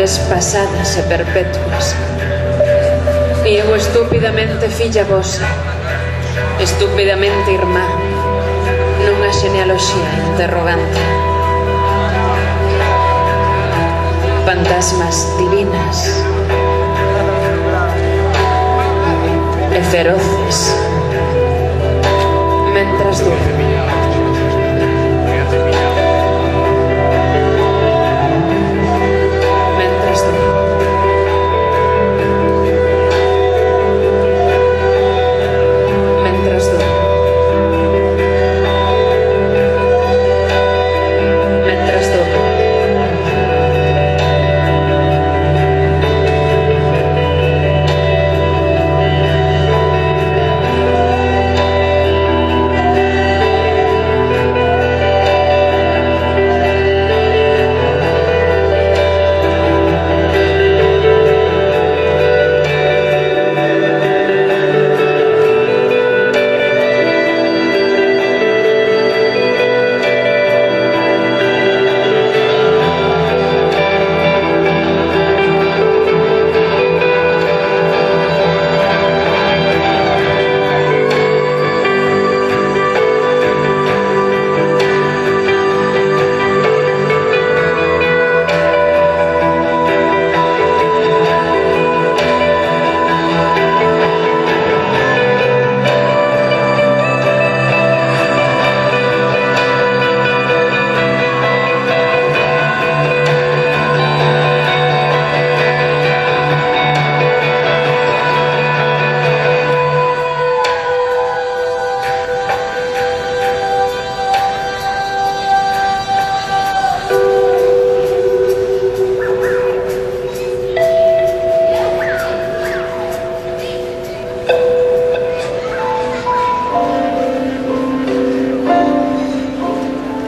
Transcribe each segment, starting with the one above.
Amores pasadas e perpetuas. E eu estúpidamente filla vosa, estúpidamente irmá, nunha xenealoxía interrogante. Fantasmas divinas e feroces mentras durmo.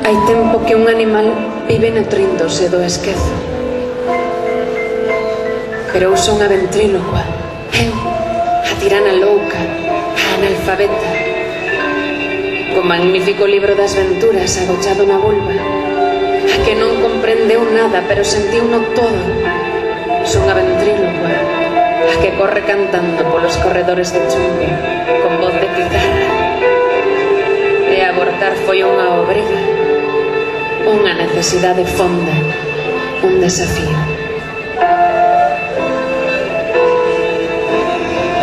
Hai tempo que un animal vive nutríndose do esquezo, pero eu son a ventrílocua, eu, a tirana louca, a analfabeta, co magnífico libro das venturas agochado na vulva, a que non comprendeu nada pero sentiu-no todo. Son a ventrílocua, a que corre cantando polos corredores de chumbo con voz de pizarra, e abortar foi unha obriga, unha necesidade fonda, un desafío.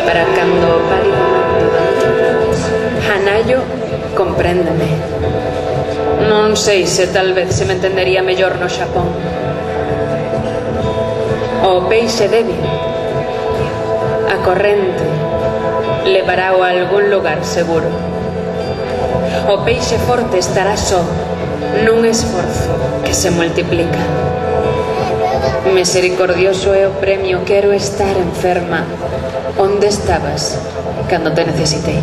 Para cando o pálido Hanayo compréndeme. Non sei se tal vez se me entendería mellor no Xapón. O peixe débil, a corrente, levará a algún lugar seguro. O peixe forte estará só, nun esforzo que se multiplica. Misericordioso é o premio, quero estar enferma onde estabas cando te necesitei.